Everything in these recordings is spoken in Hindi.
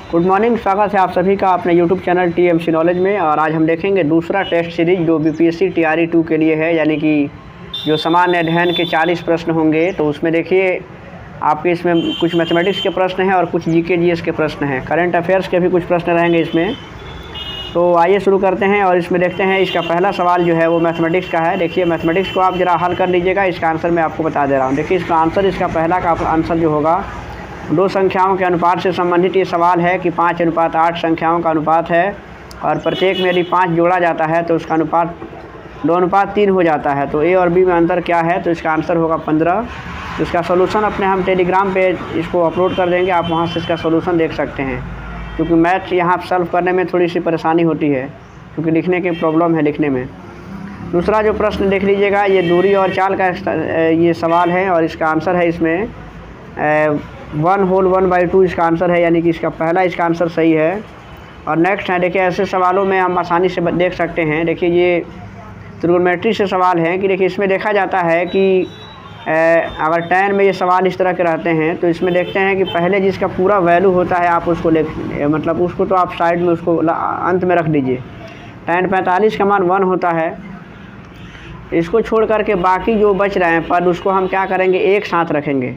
गुड मॉर्निंग, स्वागत है आप सभी का अपने यूट्यूब चैनल टीएमसी नॉलेज में। और आज हम देखेंगे दूसरा टेस्ट सीरीज जो बीपीएससी टीआरई 2 के लिए है, यानी कि जो सामान्य अध्ययन के 40 प्रश्न होंगे। तो उसमें देखिए आपके इसमें कुछ मैथमेटिक्स के प्रश्न हैं और कुछ जीके जीएस के प्रश्न हैं, करंट अफेयर्स के भी कुछ प्रश्न रहेंगे इसमें। तो आइए शुरू करते हैं और इसमें देखते हैं। इसका पहला सवाल जो है वो मैथमेटिक्स का है। देखिए मैथमेटिक्स को आप ज़रा हल कर लीजिएगा, इसका आंसर मैं आपको बता दे रहा हूँ। देखिए इसका आंसर, इसका पहला का आंसर जो होगा, दो संख्याओं के अनुपात से संबंधित ये सवाल है कि 5:8 संख्याओं का अनुपात है और प्रत्येक में यदि 5 जोड़ा जाता है तो उसका अनुपात 2:3 हो जाता है। तो ए और बी में अंतर क्या है? तो इसका आंसर होगा 15। तो इसका सोल्यूशन अपने हम टेलीग्राम पे इसको अपलोड कर देंगे, आप वहाँ से इसका सोल्यूशन देख सकते हैं। क्योंकि मैथ यहाँ सॉल्व करने में थोड़ी सी परेशानी होती है, क्योंकि लिखने की प्रॉब्लम है लिखने में। दूसरा जो प्रश्न देख लीजिएगा, ये दूरी और चाल का ये सवाल है और इसका आंसर है इसमें 1/2 इसका आंसर है, यानी कि इसका पहला इसका आंसर सही है। और नेक्स्ट है, देखिए ऐसे सवालों में हम आसानी से देख सकते हैं। देखिए ये ट्रिग्नोमेट्री से सवाल है कि देखिए इसमें देखा जाता है कि अगर tan में ये सवाल इस तरह के रहते हैं तो इसमें देखते हैं कि पहले जिसका पूरा वैल्यू होता है आप उसको मतलब उसको तो आप साइड में उसको अंत में रख दीजिए। tan 45 का मान 1 होता है। इसको छोड़ करके बाकी जो बच रहे हैं पद, उसको हम क्या करेंगे, एक साथ रखेंगे।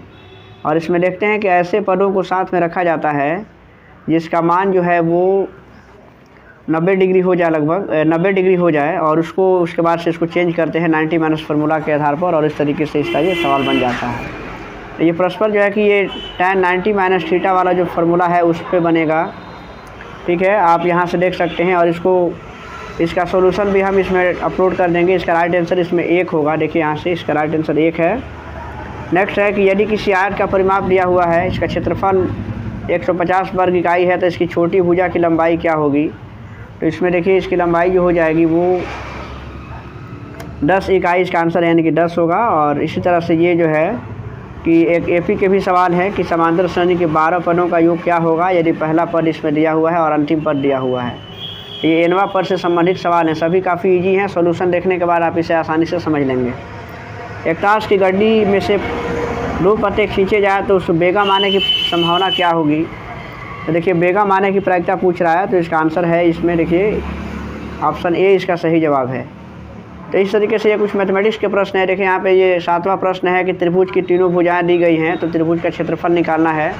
और इसमें देखते हैं कि ऐसे पदों को साथ में रखा जाता है जिसका मान जो है वो 90 डिग्री हो जाए, लगभग 90 डिग्री हो जाए, और उसके बाद से इसको चेंज करते हैं 90 माइनस फार्मूला के आधार पर, और इस तरीके से इसका ये सवाल बन जाता है। तो ये परस्पर जो है कि ये tan 90 माइनस थीटा वाला जो फार्मूला है उस पर बनेगा। ठीक है, आप यहाँ से देख सकते हैं। और इसका सोल्यूशन भी हम इसमें अपलोड कर देंगे। इसका राइट आंसर इसमें 1 होगा। देखिए यहाँ से इसका राइट आंसर 1 है। नेक्स्ट है कि यदि किसी आयत का परिमाप दिया हुआ है, इसका क्षेत्रफल 150 वर्ग इकाई है, तो इसकी छोटी भुजा की लंबाई क्या होगी? तो इसमें देखिए इसकी लंबाई जो हो जाएगी वो 10 इकाई इसका आंसर यानी कि 10 होगा। और इसी तरह से ये जो है कि एक एपी के भी सवाल है कि समांतर श्रेणी के 12 पदों का योग क्या होगा यदि पहला पद इसमें दिया हुआ है और अंतिम पद दिया हुआ है। ये nवां पद से संबंधित सवाल हैं, सभी काफ़ी ईजी हैं। सोल्यूशन देखने के बाद आप इसे आसानी से समझ लेंगे। एक ताश की गड्डी में से 2 पत्ते खींचे जाए तो उस बेगम आने की संभावना क्या होगी? तो देखिए बेगम आने की प्रायिकता पूछ रहा है, तो इसका आंसर है इसमें देखिए ऑप्शन ए इसका सही जवाब है। तो इस तरीके से ये कुछ मैथमेटिक्स के प्रश्न है। देखिए यहाँ पे ये 7वां प्रश्न है कि त्रिभुज की तीनों भुजाएं दी गई हैं, तो त्रिभुज का क्षेत्रफल निकालना है।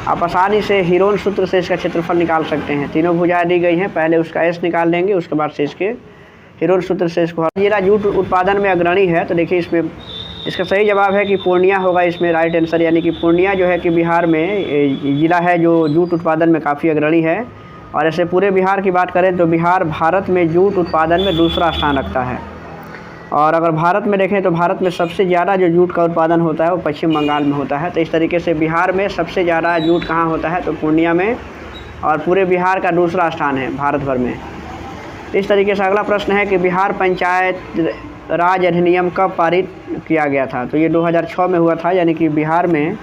आप आसानी से हीरोन सूत्र से इसका क्षेत्रफल निकाल सकते हैं। तीनों भुजाएं दी गई हैं, पहले उसका एस निकाल देंगे, उसके बाद से इसके हीरोन सूत्र से इसको। जिला जूट उत्पादन में अग्रणी है, तो देखिए इसमें इसका सही जवाब है कि पूर्णिया होगा इसमें राइट आंसर, यानी कि पूर्णिया जो है कि बिहार में ज़िला है जो जूट उत्पादन में काफ़ी अग्रणी है। और ऐसे पूरे बिहार की बात करें तो बिहार भारत में जूट उत्पादन में दूसरा स्थान रखता है। और अगर भारत में देखें तो भारत में सबसे ज़्यादा जो जूट का उत्पादन होता है वो पश्चिम बंगाल में होता है। तो इस तरीके से बिहार में सबसे ज़्यादा जूट कहाँ होता है? तो पूर्णिया में, और पूरे बिहार का दूसरा स्थान है भारत भर में। इस तरीके से अगला प्रश्न है कि बिहार पंचायत राज अधिनियम कब पारित किया गया था? तो ये 2006 में हुआ था, यानी कि बिहार में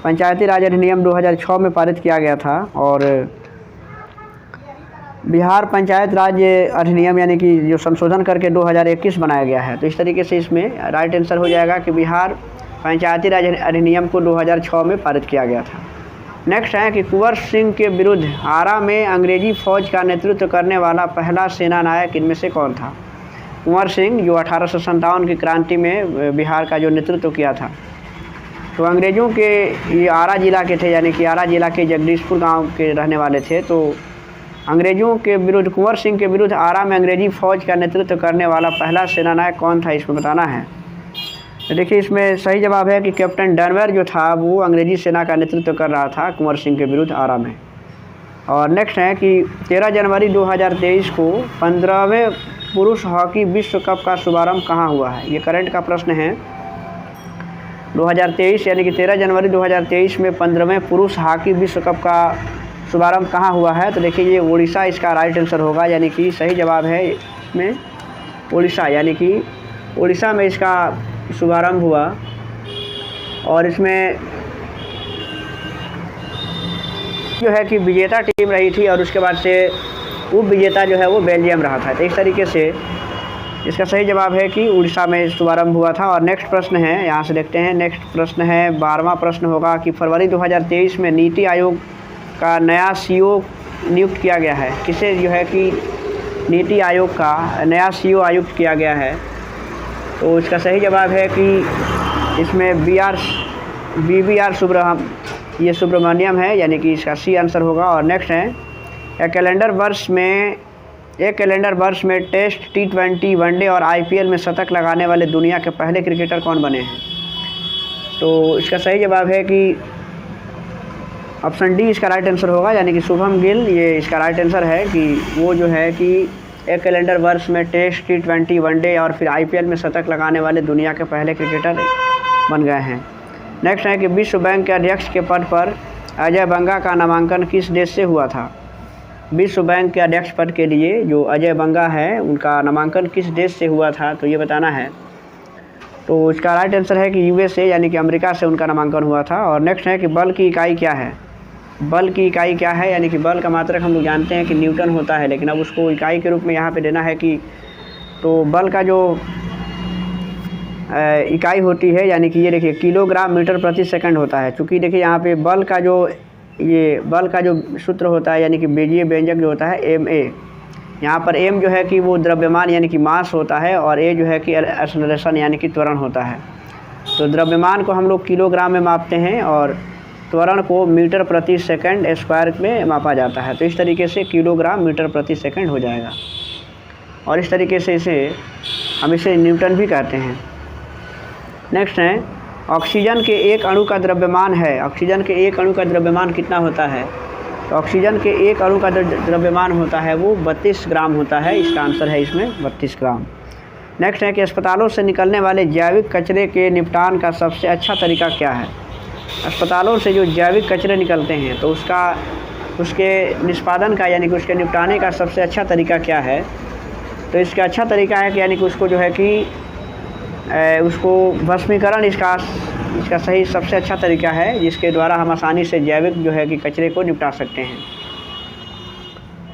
पंचायती राज अधिनियम 2006 में पारित किया गया था। और बिहार पंचायत राज अधिनियम यानी कि जो संशोधन करके 2021 बनाया गया है। तो इस तरीके से इसमें राइट आंसर हो जाएगा कि बिहार पंचायती राज अधिनियम को 2006 में पारित किया गया था। नेक्स्ट है कि कुंवर सिंह के विरुद्ध आरा में अंग्रेजी फ़ौज का नेतृत्व करने वाला पहला सेना नायक इनमें से कौन था? कुंवर सिंह जो 1857 की क्रांति में बिहार का जो नेतृत्व किया था। तो अंग्रेज़ों के ये आरा ज़िला के थे, यानी कि आरा ज़िला के जगदीशपुर गांव के रहने वाले थे। तो अंग्रेज़ों के विरुद्ध, कुंवर सिंह के विरुद्ध आरा में अंग्रेज़ी फ़ौज का नेतृत्व करने वाला पहला सेनानायक कौन था, इसमें बताना है। तो देखिए इसमें सही जवाब है कि कैप्टन डनवर जो था वो अंग्रेज़ी सेना का नेतृत्व कर रहा था कुंवर सिंह के विरुद्ध आरा में। और नेक्स्ट है कि 13 जनवरी 2023 को 15वें पुरुष हॉकी विश्व कप का शुभारंभ कहाँ हुआ है? ये करंट का प्रश्न है। 2023 यानी कि 13 जनवरी 2023 में 15वें पुरुष हॉकी विश्व कप का शुभारंभ कहाँ हुआ है? तो देखिए ये उड़ीसा इसका राइट आंसर होगा, यानी कि सही जवाब है इसमें उड़ीसा, यानी कि उड़ीसा में इसका शुभारंभ हुआ। और इसमें जो है कि विजेता टीम रही थी और उसके बाद से उप विजेता जो है वो बेल्जियम रहा था। तो इस तरीके से इसका सही जवाब है कि उड़ीसा में शुभारंभ हुआ था। और नेक्स्ट प्रश्न है, यहाँ से देखते हैं। नेक्स्ट प्रश्न है 12वां प्रश्न होगा कि फरवरी 2023 में नीति आयोग का नया CEO नियुक्त किया गया है? किसे जो है कि नीति आयोग का नया CEO आयुक्त किया गया है? तो इसका सही जवाब है कि इसमें BBR सुब्रमण्यम है, यानी कि इसका C आंसर होगा। और नेक्स्ट है, एक कैलेंडर वर्ष में टेस्ट, T20, वनडे और IPL में शतक लगाने वाले दुनिया के पहले क्रिकेटर कौन बने हैं? तो इसका सही जवाब है कि ऑप्शन डी इसका राइट आंसर होगा, यानी कि शुभम गिल ये इसका राइट आंसर है कि वो जो है कि एक कैलेंडर वर्ष में टेस्ट, T20, वनडे और फिर IPL में शतक लगाने वाले दुनिया के पहले क्रिकेटर बन गए हैं। नेक्स्ट है कि विश्व बैंक के अध्यक्ष के पद पर अजय बंगा का नामांकन किस देश से हुआ था? विश्व बैंक के अध्यक्ष पद के लिए जो अजय बंगा है उनका नामांकन किस देश से हुआ था, तो ये बताना है। तो इसका राइट आंसर है कि USA, यानी कि अमेरिका से उनका नामांकन हुआ था। और नेक्स्ट है कि बल की इकाई क्या है? बल की इकाई क्या है, यानी कि बल का मात्रक हम लोग जानते हैं कि न्यूटन होता है, लेकिन अब उसको इकाई के रूप में यहाँ पे देना है कि तो बल का जो इकाई होती है, यानी कि ये देखिए किलोग्राम मीटर प्रति सेकंड होता है। चूँकि देखिए यहाँ पे बल का जो सूत्र होता है, यानी कि बीजीय व्यंजक जो होता है MA, यहाँ पर M जो है कि वो द्रव्यमान यानी कि मास होता है, और A जो है कि एक्सेलरेशन यानी कि त्वरण होता है। तो द्रव्यमान को हम लोग किलोग्राम में मापते हैं और त्वरण को मीटर प्रति सेकंड स्क्वायर में मापा जाता है। तो इस तरीके से किलोग्राम मीटर प्रति सेकंड हो जाएगा, और इस तरीके से हम इसे न्यूटन भी कहते हैं। नेक्स्ट है, ऑक्सीजन के एक अणु का द्रव्यमान है, ऑक्सीजन के एक अणु का द्रव्यमान कितना होता है? तो ऑक्सीजन के एक अणु का द्रव्यमान होता है वो 32 ग्राम होता है। इसका आंसर है इसमें 32 ग्राम। नेक्स्ट है कि अस्पतालों से निकलने वाले जैविक कचरे के निपटान का सबसे अच्छा तरीका क्या है? अस्पतालों से जो जैविक कचरे निकलते हैं तो उसके निष्पादन का यानी कि उसके निपटाने का सबसे अच्छा तरीका क्या है? तो इसका अच्छा तरीका है कि यानी कि उसको जो है कि उसको भस्मीकरण इसका सही सबसे अच्छा तरीका है, जिसके द्वारा हम आसानी से जैविक जो है कि कचरे को निपटा सकते हैं।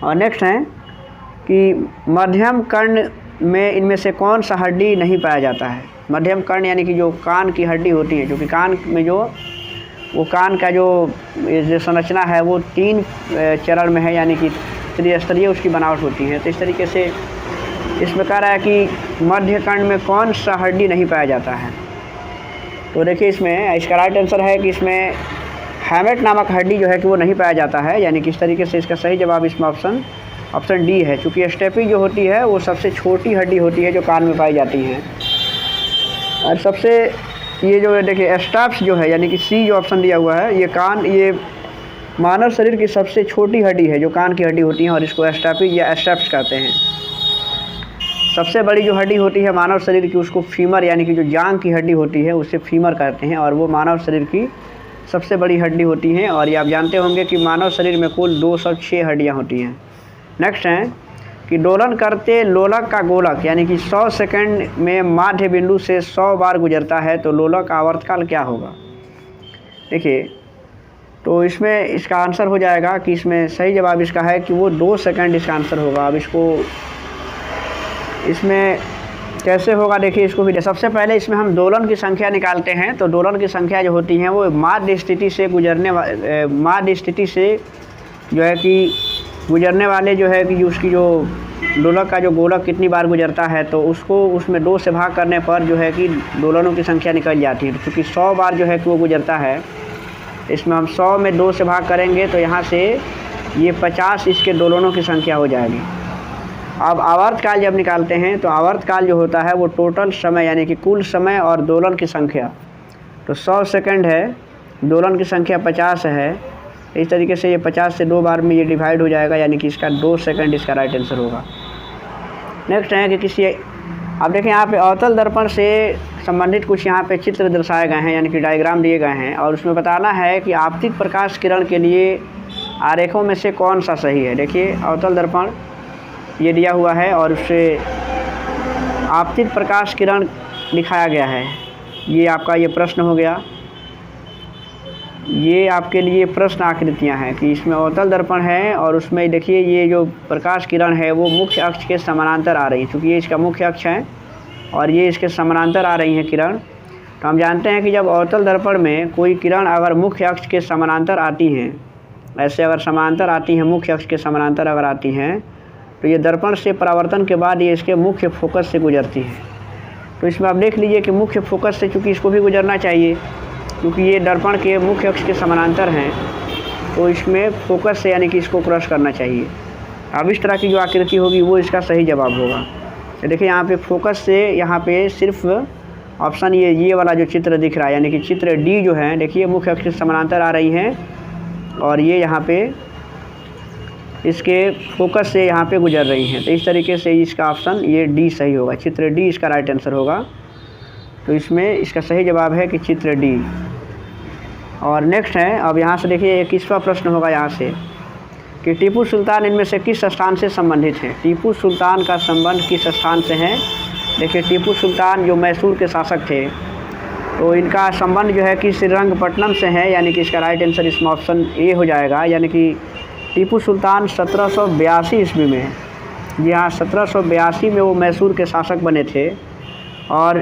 और नेक्स्ट है कि मध्यम कर्ण में इनमें से कौन सा हड्डी नहीं पाया जाता है? मध्यम कर्ण यानी कि जो कान की हड्डी होती है, जो कि कान में वो कान का जो संरचना है वो 3 चरण में है, यानी कि त्रिस्तरीय उसकी बनावट होती है। तो इस तरीके से इसमें कह रहा है कि मध्य कर्ण में कौन सा हड्डी नहीं पाया जाता है? तो देखिए इसमें इसका राइट आंसर है कि इसमें हैमेट नामक हड्डी जो है कि वो नहीं पाया जाता है, यानी कि इस तरीके से इसका सही जवाब इसमें ऑप्शन डी है। चूँकि स्टेपी जो होती है वो सबसे छोटी हड्डी होती है जो कान में पाई जाती है, और सबसे ये जो देखिए स्टाप्स जो है, यानी कि C जो ऑप्शन दिया हुआ है, ये मानव शरीर की सबसे छोटी हड्डी है जो कान की हड्डी होती है, और इसको स्टापी या स्टाप्स कहते हैं। सबसे बड़ी जो हड्डी होती है मानव शरीर की उसको फीमर यानी कि जो जांघ की हड्डी होती है उससे फीमर कहते हैं, और वो मानव शरीर की सबसे बड़ी हड्डी होती हैं। और ये आप जानते होंगे कि मानव शरीर में कुल 206 हड्डियाँ होती हैं। नेक्स्ट है कि दोलन करते लोलक का गोलक यानी कि 100 सेकंड में माध्य बिंदु से 100 बार गुजरता है, तो लोलक का आवर्तकाल क्या होगा? देखिए तो इसमें इसका आंसर हो जाएगा कि इसमें सही जवाब इसका है कि वो 2 सेकंड इसका आंसर होगा। अब इसमें कैसे होगा देखिए, इसको भी सबसे पहले इसमें हम दोलन की संख्या निकालते हैं। तो दोलन की संख्या जो होती है वो माध्य स्थिति से जो है कि गुजरने वाले जो है कि उसकी जो दोलक का जो गोलक कितनी बार गुजरता है, तो उसको उसमें 2 से भाग करने पर जो है कि दोलनों की संख्या निकल जाती है। क्योंकि 100 बार जो है कि वो गुजरता है, इसमें हम 100 में 2 से भाग करेंगे तो यहाँ से ये 50 इसके दोलनों की संख्या हो जाएगी। अब आवर्तकाल जब निकालते हैं तो आवर्तकाल जो होता है वो टोटल समय यानी कि कुल समय और दोलन की संख्या, तो 100 सेकंड है, दोलन की संख्या 50 है। इस तरीके से ये 50 से 2 बार में ये डिवाइड हो जाएगा, यानी कि इसका 2 सेकंड इसका राइट आंसर होगा। नेक्स्ट है कि अब देखें यहाँ पे अवतल दर्पण से संबंधित कुछ यहाँ पे चित्र दर्शाए गए हैं, यानी कि डायग्राम दिए गए हैं, और उसमें बताना है कि आपतित प्रकाश किरण के लिए आरेखों में से कौन सा सही है। देखिए अवतल दर्पण ये दिया हुआ है और उससे आपतित प्रकाश किरण दिखाया गया है। ये आपका ये प्रश्न हो गया, ये आपके लिए प्रश्न आकृतियाँ हैं कि इसमें अवतल दर्पण है और उसमें देखिए ये जो प्रकाश किरण है वो मुख्य अक्ष के समानांतर आ रही है। चूँकि ये इसका मुख्य अक्ष है और ये इसके समानांतर आ रही है किरण, तो हम जानते हैं कि जब अवतल दर्पण में कोई किरण अगर मुख्य अक्ष के समानांतर आती हैं ऐसे अगर समांतर आती हैं, मुख्य अक्ष के समानांतर अगर आती हैं, तो ये दर्पण से परावर्तन के बाद ये इसके मुख्य फोकस से गुजरती हैं। तो इसमें आप देख लीजिए कि मुख्य फोकस से चूँकि इसको भी गुजरना चाहिए, क्योंकि ये दर्पण के मुख्य अक्ष के समानांतर हैं, तो इसमें फोकस से यानी कि इसको क्रॉस करना चाहिए। अब इस तरह की जो आकृति होगी वो इसका सही जवाब होगा। तो देखिए यहाँ पे फोकस से यहाँ पे सिर्फ ऑप्शन ये वाला जो चित्र दिख रहा है, यानी कि चित्र डी जो है, देखिए मुख्य अक्ष के समानांतर आ रही हैं और ये यहाँ पे इसके फोकस से यहाँ पे गुजर रही हैं। तो इस तरीके से इसका ऑप्शन ये डी सही होगा, चित्र डी इसका राइट आंसर होगा। तो इसमें इसका सही जवाब है कि चित्र डी। और नेक्स्ट है, अब यहाँ से देखिए 21वां प्रश्न होगा यहाँ से कि टीपू सुल्तान इनमें से किस स्थान से संबंधित हैं। टीपू सुल्तान का संबंध किस स्थान से है। देखिए टीपू सुल्तान जो मैसूर के शासक थे, तो इनका संबंध जो है कि श्रीरंगपट्टनम से है, यानी कि इसका राइट आंसर इसमें ऑप्शन ए हो जाएगा। यानी कि टीपू सुल्तान 1782 ईस्वी में, जी हाँ 1782 में वो मैसूर के शासक बने थे। और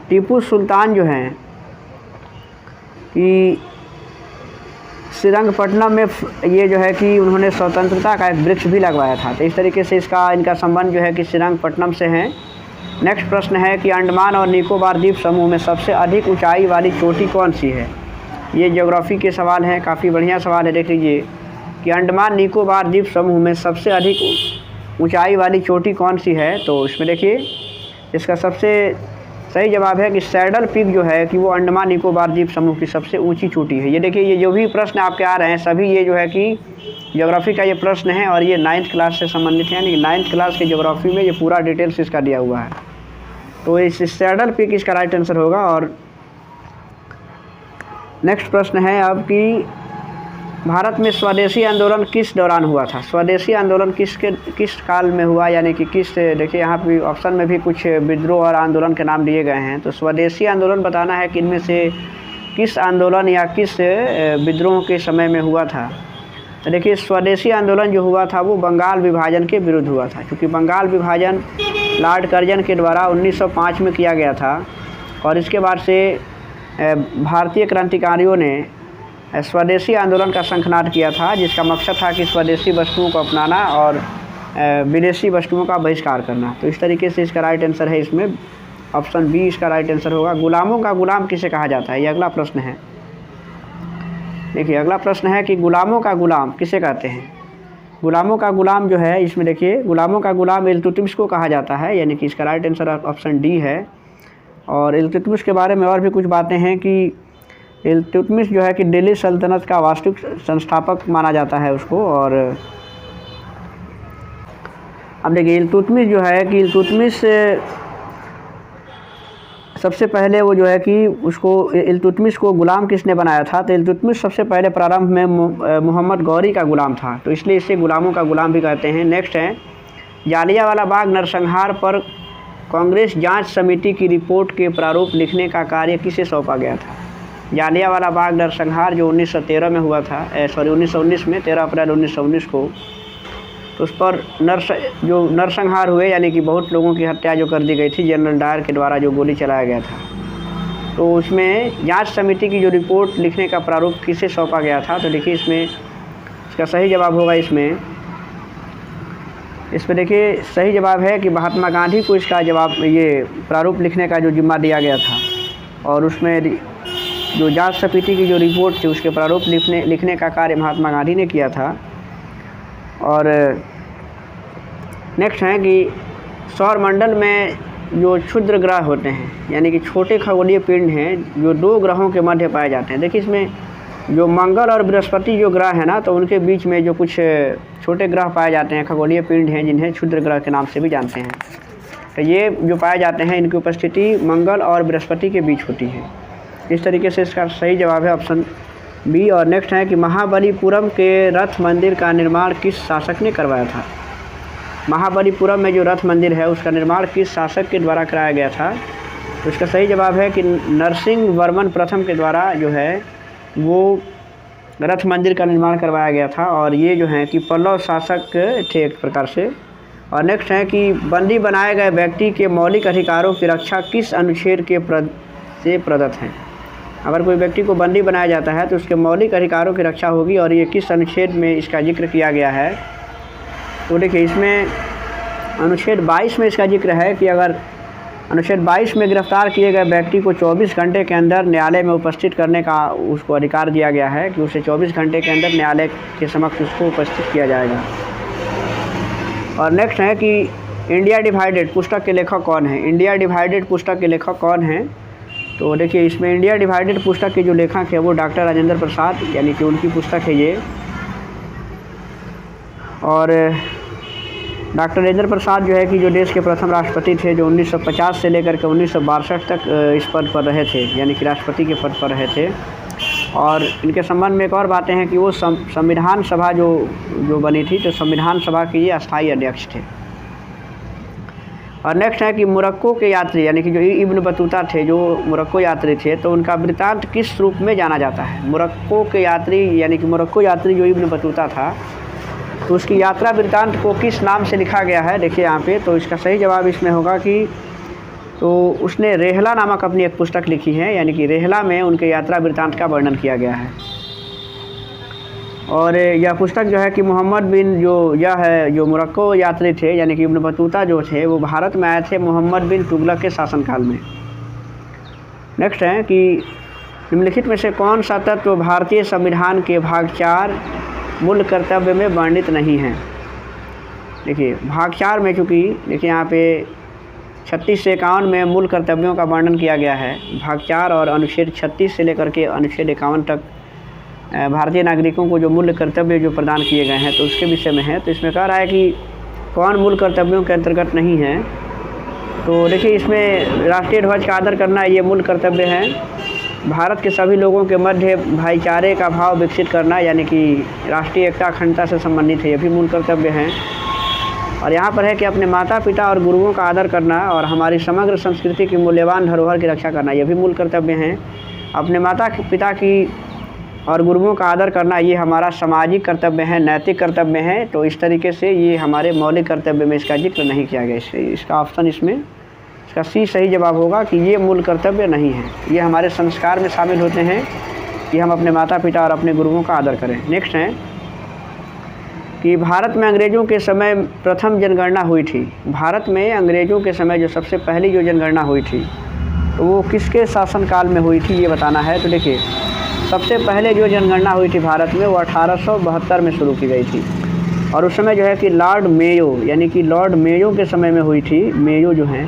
टीपू सुल्तान जो हैं कि श्रीरंगपट्टनम में ये जो है कि उन्होंने स्वतंत्रता का एक वृक्ष भी लगवाया था। तो इस तरीके से इनका संबंध जो है कि श्रीरंगपट्टनम से है। नेक्स्ट प्रश्न है कि अंडमान और निकोबार द्वीप समूह में सबसे अधिक ऊंचाई वाली चोटी कौन सी है। ये ज्योग्राफी के सवाल हैं, काफ़ी बढ़िया सवाल है। देख लीजिए कि अंडमान निकोबार द्वीप समूह में सबसे अधिक ऊंचाई वाली चोटी कौन सी है। तो इसमें देखिए इसका सबसे सही जवाब है कि सैडल पीक जो है कि वो अंडमान निकोबार द्वीप समूह की सबसे ऊंची चोटी है। ये देखिए ये जो भी प्रश्न आपके आ रहे हैं सभी ये जो है कि ज्योग्राफी का ये प्रश्न है और ये 9th क्लास से संबंधित है, यानी कि 9th क्लास के ज्योग्राफी में ये पूरा डिटेल्स इसका दिया हुआ है। तो इस सैडल पीक इसका राइट आंसर होगा। और नेक्स्ट प्रश्न है अब कि भारत में स्वदेशी आंदोलन किस दौरान हुआ था। स्वदेशी आंदोलन किस काल में हुआ, यानी कि किस, देखिए यहाँ पे ऑप्शन में भी कुछ विद्रोह और आंदोलन के नाम दिए गए हैं। तो स्वदेशी आंदोलन बताना है कि इनमें से किस आंदोलन या किस विद्रोह के समय में हुआ था। तो देखिए स्वदेशी आंदोलन जो हुआ था वो बंगाल विभाजन के विरुद्ध हुआ था, क्योंकि बंगाल विभाजन लॉर्ड कर्जन के द्वारा 1905 में किया गया था। और इसके बाद से भारतीय क्रांतिकारियों ने स्वदेशी आंदोलन का शंखनाद किया था, जिसका मकसद था कि स्वदेशी वस्तुओं को अपनाना और विदेशी वस्तुओं का बहिष्कार करना। तो इस तरीके से इसका राइट आंसर है इसमें ऑप्शन बी इसका राइट आंसर होगा। गुलामों का गुलाम किसे कहा जाता है, ये अगला प्रश्न है। देखिए अगला प्रश्न है कि गुलामों का गुलाम किसे कहते हैं। गुलामों का गुलाम जो है इसमें देखिए गुलामों का गुलाम इल्तुतमिश को कहा जाता है, यानी कि इसका राइट आंसर ऑप्शन डी है। और इल्तुतमिश के बारे में और भी कुछ बातें हैं कि इल्तुतमिश जो है कि दिल्ली सल्तनत का वास्तविक संस्थापक माना जाता है उसको। और अब देखिए इल्तुतमिश जो है कि इल्तुतमिश सबसे पहले वो जो है कि उसको इल्तुतमिश को गुलाम किसने बनाया था। तो इल्तुतमिश सबसे पहले प्रारंभ में मोहम्मद गौरी का गुलाम था, तो इसलिए इसे गुलामों का गुलाम भी कहते हैं। नेक्स्ट है जालियांवाला बाग नरसंहार पर कांग्रेस जांच समिति की रिपोर्ट के प्रारूप लिखने का कार्य किसे सौंपा गया था। जालियांवाला बाग नरसंहार जो 1913 में हुआ था, 1919 में 13 अप्रैल 1919 को, तो उस पर जो नरसंहार हुए, यानी कि बहुत लोगों की हत्या जो कर दी गई थी जनरल डायर के द्वारा, जो गोली चलाया गया था, तो उसमें जांच समिति की जो रिपोर्ट लिखने का प्रारूप किसे सौंपा गया था। तो देखिए इसमें इसका सही जवाब होगा इसमें देखिए सही जवाब है कि महात्मा गांधी को इसका जवाब ये प्रारूप लिखने का जो जिम्मा दिया गया था। और उसमें जो जांच समिति की जो रिपोर्ट थी उसके प्रारूप लिखने का कार्य महात्मा गांधी ने किया था। और नेक्स्ट है कि सौरमंडल में जो क्षुद्र ग्रह होते हैं, यानी कि छोटे खगोलीय पिंड हैं जो 2 ग्रहों के मध्य पाए जाते हैं। देखिए इसमें जो मंगल और बृहस्पति जो ग्रह है ना, तो उनके बीच में जो कुछ छोटे ग्रह पाए जाते हैं, खगोलीय पिंड हैं, जिन्हें क्षुद्र ग्रह के नाम से भी जानते हैं। तो ये जो पाए जाते हैं इनकी उपस्थिति मंगल और बृहस्पति के बीच होती है। इस तरीके से इसका सही जवाब है ऑप्शन बी। और नेक्स्ट है कि महाबलीपुरम के रथ मंदिर का निर्माण किस शासक ने करवाया था। महाबलीपुरम में जो रथ मंदिर है उसका निर्माण किस शासक के द्वारा कराया गया था। तो इसका सही जवाब है कि नरसिंह वर्मन प्रथम के द्वारा जो है वो रथ मंदिर का निर्माण करवाया गया था। और ये जो है कि पल्लव शासक थे एक प्रकार से। और नेक्स्ट है कि बंदी बनाए गए व्यक्ति के मौलिक अधिकारों की रक्षा किस अनुच्छेद के से प्रदत्त हैं। अगर कोई व्यक्ति को बंदी बनाया जाता है तो उसके मौलिक अधिकारों की रक्षा होगी। और ये किस अनुच्छेद में इसका जिक्र किया गया है? तो देखिए, इसमें अनुच्छेद 22 में इसका जिक्र है कि अगर अनुच्छेद 22 में गिरफ्तार किए गए व्यक्ति को 24 घंटे के अंदर न्यायालय में उपस्थित करने का उसको अधिकार दिया गया है कि उसे 24 घंटे के अंदर न्यायालय के समक्ष उसको उपस्थित किया जाएगा। और नेक्स्ट है कि इंडिया डिवाइडेड पुस्तक के लेखक कौन है? इंडिया डिवाइडेड पुस्तक के लेखक कौन हैं? तो देखिए, इसमें इंडिया डिवाइडेड पुस्तक के जो लेखक है वो डॉक्टर राजेंद्र प्रसाद, यानी कि उनकी पुस्तक है ये। और डॉक्टर राजेंद्र प्रसाद जो है कि जो देश के प्रथम राष्ट्रपति थे, जो 1950 से लेकर के 1962 तक इस पद पर रहे थे, यानी कि राष्ट्रपति के पद पर रहे थे। और इनके संबंध में एक और बातें हैं कि वो संविधान सभा जो बनी थी, तो संविधान सभा के ये अस्थायी अध्यक्ष थे। और नेक्स्ट है कि मोरक्को के यात्री, यानी कि जो इब्न बतूता थे, जो मोरक्को यात्री थे, तो उनका वृत्तांत किस रूप में जाना जाता है? मोरक्को के यात्री, यानी कि मोरक्को यात्री जो इब्न बतूता था, तो उसकी यात्रा वृत्तांत को किस नाम से लिखा गया है? देखिए यहाँ पे, तो इसका सही जवाब इसमें होगा कि तो उसने रेहला नामक अपनी एक पुस्तक लिखी है, यानी कि रेहला में उनके यात्रा वृत्तांत का वर्णन किया गया है। और यह पुस्तक जो है कि मोहम्मद बिन जो मोरक्को यात्री थे, यानी कि इब्न बतूता जो थे, वो भारत में आए थे मोहम्मद बिन तुगलक के शासनकाल में। नेक्स्ट है कि निम्नलिखित में से कौन सा तत्व भारतीय संविधान के भाग 4 मूल कर्तव्य में वर्णित नहीं है? देखिए, भाग 4 में चूँकि देखिए यहाँ पे 36 से 51 में मूल कर्तव्यों का वर्णन किया गया है। भाग 4 और अनुच्छेद 36 से लेकर के अनुच्छेद 51 तक भारतीय नागरिकों को जो मूल कर्तव्य जो प्रदान किए गए हैं, तो उसके विषय में है। तो इसमें कह रहा है कि कौन मूल कर्तव्यों के अंतर्गत नहीं है? तो देखिए, इसमें राष्ट्रीय ध्वज का आदर करना ये मूल कर्तव्य है। भारत के सभी लोगों के मध्य भाईचारे का भाव विकसित करना, यानी कि राष्ट्रीय एकता अखंडता से संबंधित है, ये भी मूल कर्तव्य हैं। और यहाँ पर है कि अपने माता पिता और गुरुओं का आदर करना और हमारी समग्र संस्कृति की मूल्यवान धरोहर की रक्षा करना, ये भी मूल कर्तव्य हैं। अपने माता पिता की और गुरुओं का आदर करना ये हमारा सामाजिक कर्तव्य है, नैतिक कर्तव्य है। तो इस तरीके से ये हमारे मौलिक कर्तव्य में इसका जिक्र नहीं किया गया। इसका ऑप्शन इसमें इसका सी सही जवाब होगा कि ये मूल कर्तव्य नहीं है। ये हमारे संस्कार में शामिल होते हैं कि हम अपने माता पिता और अपने गुरुओं का आदर करें। नेक्स्ट है कि भारत में अंग्रेज़ों के समय प्रथम जनगणना हुई थी। भारत में अंग्रेज़ों के समय जो सबसे पहली जो जनगणना हुई थी, तो वो किसके शासनकाल में हुई थी, ये बताना है। तो देखिए, सबसे पहले जो जनगणना हुई थी भारत में वो 1872 में शुरू की गई थी। और उस समय जो है कि लॉर्ड मेयो, यानी कि लॉर्ड मेयो के समय में हुई थी। मेयो जो हैं,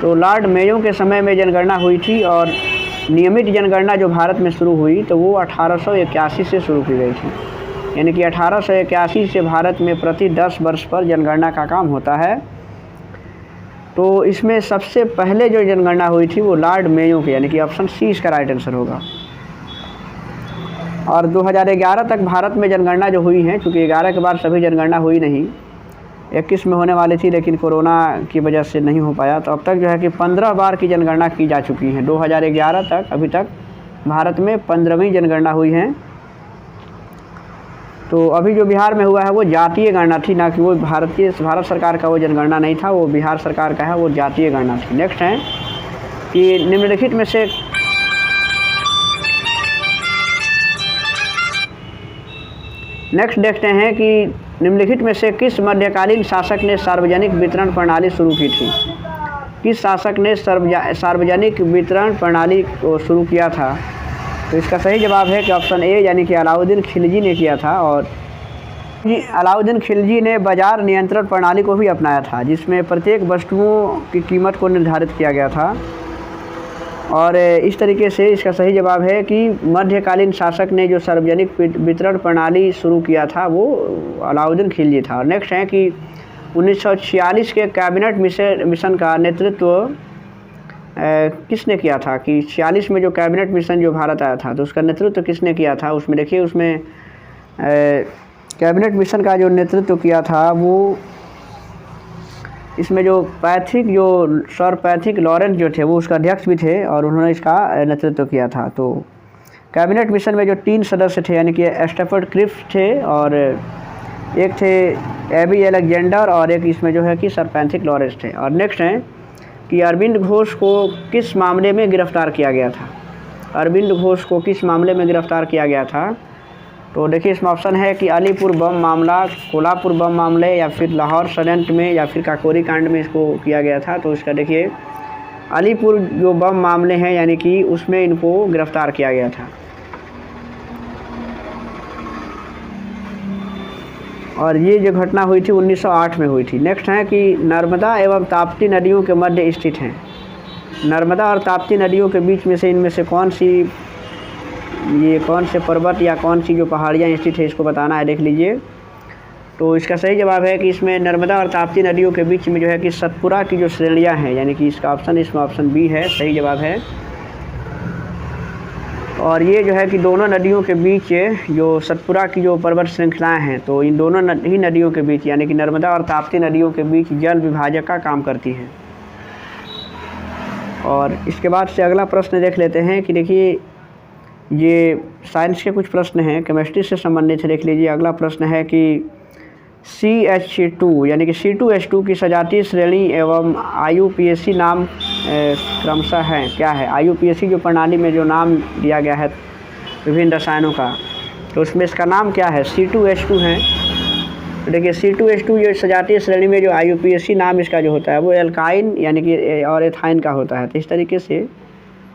तो लॉर्ड मेयो के समय में जनगणना हुई थी। और नियमित जनगणना जो भारत में शुरू हुई तो वो 1881 से शुरू की गई थी। यानी कि 1881 से भारत में प्रति 10 वर्ष पर जनगणना का काम होता है। तो इसमें सबसे पहले जो जनगणना हुई थी वो लॉर्ड मेयो की, यानी कि ऑप्शन सी इसका राइट आंसर होगा। और 2011 तक भारत में जनगणना जो हुई है, चूँकि 11 के बाद सभी जनगणना हुई नहीं, 21 में होने वाली थी लेकिन कोरोना की वजह से नहीं हो पाया। तो अब तक जो है कि 15 बार की जनगणना की जा चुकी है। 2011 तक अभी तक भारत में 15वीं जनगणना हुई है। तो अभी जो बिहार में हुआ है वो जातीय गणना थी, ना कि वो भारत सरकार का वो जनगणना नहीं था, वो बिहार सरकार का है, वो जातीय गणना थी। नेक्स्ट है कि निम्नलिखित में से नेक्स्ट देखते हैं कि निम्नलिखित में से किस मध्यकालीन शासक ने सार्वजनिक वितरण प्रणाली शुरू की थी? किस शासक ने सार्वजनिक वितरण प्रणाली को शुरू किया था? तो इसका सही जवाब है कि ऑप्शन ए, यानी कि अलाउद्दीन खिलजी ने किया था। और अलाउद्दीन खिलजी ने बाजार नियंत्रण प्रणाली को भी अपनाया था, जिसमें प्रत्येक वस्तुओं की कीमत को निर्धारित किया गया था। और इस तरीके से इसका सही जवाब है कि मध्यकालीन शासक ने जो सार्वजनिक वितरण प्रणाली शुरू किया था वो अलाउद्दीन खिलजी था। और नेक्स्ट है कि 1946 के कैबिनेट मिशन का नेतृत्व किसने किया था? कि 46 में जो कैबिनेट मिशन जो भारत आया था तो उसका नेतृत्व किसने किया था? उसमें देखिए, उसमें कैबिनेट मिशन का जो नेतृत्व किया था वो इसमें जो सर पैथिक लॉरेंस जो थे वो उसका अध्यक्ष भी थे और उन्होंने इसका नेतृत्व किया था। तो कैबिनेट मिशन में जो 3 सदस्य थे, यानी कि स्टैफर्ड क्रिप्स थे और एक थे एबी अलेक्जेंडर और एक इसमें जो है कि सर पैथिक लॉरेंस थे। और नेक्स्ट है कि अरविंद घोष को किस मामले में गिरफ्तार किया गया था? अरविंद घोष को किस मामले में गिरफ्तार किया गया था? तो देखिए इसमें ऑप्शन है कि अलीपुर बम मामला, कोल्हापुर बम मामले, या फिर लाहौर षड्यंत्र में, या फिर काकोरी कांड में इसको किया गया था। तो इसका देखिए अलीपुर जो बम मामले हैं यानी कि उसमें इनको गिरफ्तार किया गया था। और ये जो घटना हुई थी 1908 में हुई थी। नेक्स्ट है कि नर्मदा एवं ताप्ती नदियों के मध्य स्थित हैं। नर्मदा और ताप्ती नदियों के बीच में से इनमें से कौन से पर्वत या कौन सी जो पहाड़ियाँ स्थित है इसको बताना है। देख लीजिए, तो इसका सही जवाब है कि इसमें नर्मदा और ताप्ती नदियों के बीच में जो है कि सतपुरा की जो श्रेणियाँ हैं, यानी कि इसका ऑप्शन इसमें ऑप्शन बी है, सही जवाब है। और ये जो है कि दोनों नदियों के बीच जो सतपुरा की जो पर्वत श्रृंखलाएँ हैं, तो इन दोनों ही नदियों के बीच यानी कि नर्मदा और ताप्ती नदियों के बीच जल विभाजक का काम करती हैं। और इसके बाद से अगला प्रश्न देख लेते हैं कि देखिए ये साइंस के कुछ प्रश्न हैं, केमिस्ट्री से संबंधित है। देख लीजिए अगला प्रश्न है कि CH2 यानी कि C2H2 की सजातीय श्रेणी एवं IUPAC नाम क्रमशः है, क्या है? IUPAC जो प्रणाली में जो नाम दिया गया है विभिन्न रसायनों का, तो उसमें इसका नाम क्या है? C2H2 है। तो देखिए C2H2 जो सजातीय श्रेणी में जो IUPAC नाम इसका जो होता है वो एल्काइन यानी कि और एथाइन का होता है। तो इस तरीके से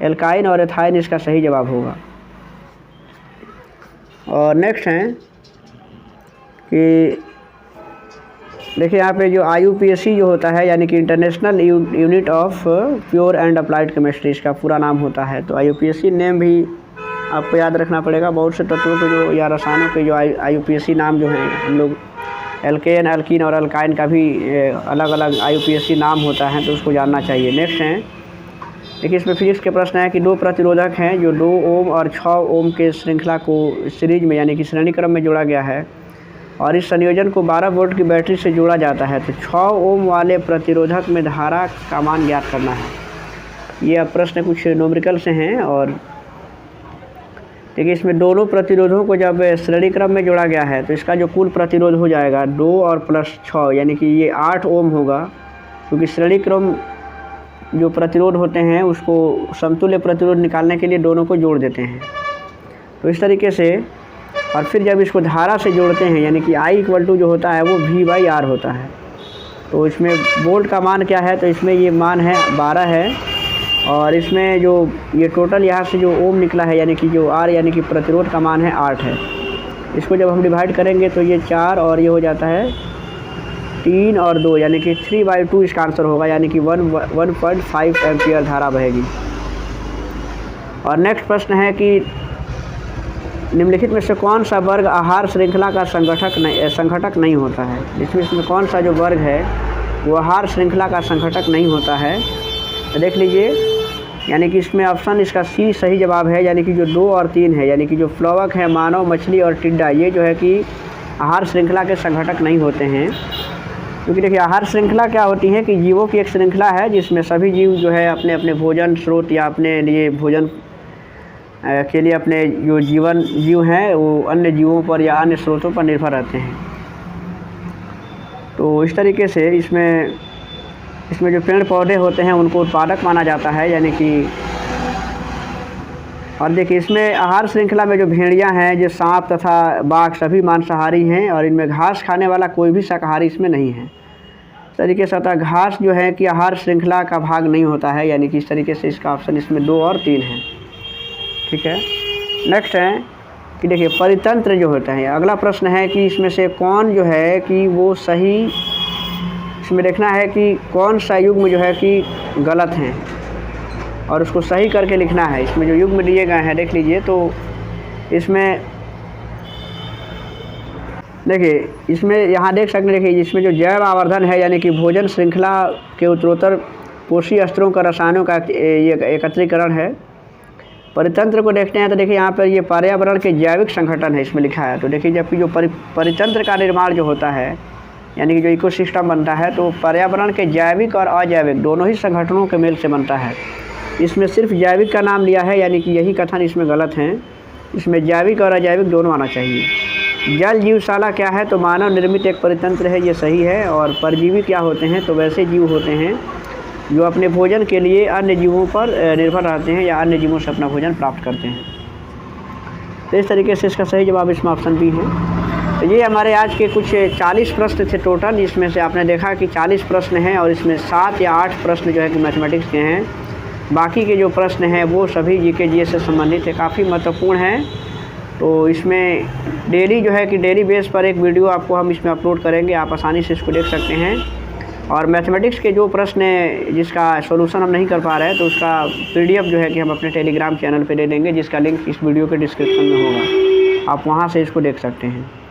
एल्काइन और एथाइन इसका सही जवाब होगा। और नेक्स्ट है कि देखिए यहाँ पे जो IUPAC जो होता है यानी कि international unit of pure and applied chemistry इसका पूरा नाम होता है। तो IUPAC नेम भी आपको याद रखना पड़ेगा। बहुत से तत्वों के जो या रसायनों के जो IUPAC नाम जो हैं, हम लोग एल्केन, एल्कीन और अल्काइन का भी अलग अलग IUPAC नाम होता है, तो उसको जानना चाहिए। नेक्स्ट है देखिए इसमें फिजिक्स के प्रश्न है कि दो प्रतिरोधक हैं जो 2 ओम और 6 ओम के श्रृंखला को सीरीज में यानी कि श्रेणी क्रम में जोड़ा गया है और इस संयोजन को 12 वोल्ट की बैटरी से जोड़ा जाता है। तो 6 ओम वाले प्रतिरोधक में धारा का मान ज्ञात करना है। ये अब प्रश्न कुछ न्यूमेरिकल से हैं। और देखिए इसमें दोनों प्रतिरोधों को जब श्रेणी क्रम में जोड़ा गया है तो इसका जो कुल प्रतिरोध हो जाएगा 2 और प्लस 6 यानी कि ये 8 ओम होगा, क्योंकि श्रेणी क्रम जो प्रतिरोध होते हैं उसको समतुल्य प्रतिरोध निकालने के लिए दोनों को जोड़ देते हैं। तो इस तरीके से और फिर जब इसको धारा से जोड़ते हैं यानी कि I = जो होता है वो V/R होता है। तो इसमें वोल्ट का मान क्या है? तो इसमें ये मान है 12 है। और इसमें जो ये टोटल यहाँ से जो ओम निकला है यानी कि जो R यानी कि प्रतिरोध का मान है 8 है। इसको जब हम डिवाइड करेंगे तो ये 4 और ये हो जाता है 3 और 2 यानी कि 3/2 इसका आंसर होगा, यानी कि 1.5 एम्पियर धारा बहेगी। और नेक्स्ट प्रश्न है कि निम्नलिखित में से कौन सा वर्ग आहार श्रृंखला का संघटक नहीं होता है? इसमें कौन सा जो वर्ग है वो आहार श्रृंखला का संघटक नहीं होता है? तो देख लीजिए, यानी कि इसमें ऑप्शन इसका सी सही जवाब है, यानी कि जो 2 और 3 है, यानी कि जो प्लवक है, मानव, मछली और टिड्डा, ये जो है कि आहार श्रृंखला के संघटक नहीं होते हैं। क्योंकि देखिए आहार श्रृंखला क्या होती है कि जीवों की एक श्रृंखला है जिसमें सभी जीव जो है अपने अपने भोजन स्रोत या अपने लिए भोजन के लिए अपने जो जीव हैं वो अन्य जीवों पर या अन्य स्रोतों पर निर्भर रहते हैं। तो इस तरीके से इसमें जो पेड़ पौधे होते हैं उनको उत्पादक माना जाता है, यानी कि। और देखिए इसमें आहार श्रृंखला में जो भेड़िया हैं, जो सांप तथा बाघ सभी मांसाहारी हैं और इनमें घास खाने वाला कोई भी शाकाहारी इसमें नहीं है। इस तरीके से अतः घास जो है कि आहार श्रृंखला का भाग नहीं होता है, यानी कि इस तरीके से इसका ऑप्शन इसमें 2 और 3 है। ठीक है। नेक्स्ट है कि देखिए परितंत्र जो होता है, अगला प्रश्न है कि इसमें से कौन जो है कि वो सही, इसमें देखना है कि कौन सा युग्म जो है कि गलत है और उसको सही करके लिखना है। इसमें जो युग्म दिए गए हैं देख लीजिए, तो इसमें देखिए इसमें यहाँ देख सकते हैं, देखिए इसमें जो जैव आवर्धन है यानी कि भोजन श्रृंखला के उत्तरोत्तर पोषी स्तरों का रसायनों का ये एकत्रीकरण है। परितंत्र को देखते हैं तो देखिए यहाँ पर ये पर्यावरण के जैविक संगठन है इसमें लिखा है। तो देखिए जबकि जो परितंत्र का निर्माण जो होता है यानी कि जो इकोसिस्टम बनता है तो पर्यावरण के जैविक और अजैविक दोनों ही संगठनों के मेल से बनता है। इसमें सिर्फ जैविक का नाम लिया है, यानी कि यही कथन इसमें गलत हैं। इसमें जैविक और अजैविक दोनों आना चाहिए। जल जीवशाला क्या है? तो मानव निर्मित एक परितंत्र है, ये सही है। और परजीवी क्या होते हैं? तो वैसे जीव होते हैं जो अपने भोजन के लिए अन्य जीवों पर निर्भर रहते हैं या अन्य जीवों से अपना भोजन प्राप्त करते हैं। तो इस तरीके से इसका सही जवाब इसमें ऑप्शन बी है। तो ये हमारे आज के कुछ 40 प्रश्न थे टोटल। इसमें से आपने देखा कि 40 प्रश्न हैं और इसमें 7 या 8 प्रश्न जो है कि मैथमेटिक्स के हैं। बाकी के जो प्रश्न हैं वो सभी जीके जीएस से संबंधित है, काफ़ी महत्वपूर्ण हैं। तो इसमें डेली जो है कि डेली बेस पर एक वीडियो आपको हम इसमें अपलोड करेंगे, आप आसानी से इसको देख सकते हैं। और मैथमेटिक्स के जो प्रश्न है जिसका सॉल्यूशन हम नहीं कर पा रहे हैं तो उसका PDF जो है कि हम अपने टेलीग्राम चैनल पे दे देंगे, जिसका लिंक इस वीडियो के डिस्क्रिप्शन में होगा, आप वहाँ से इसको देख सकते हैं।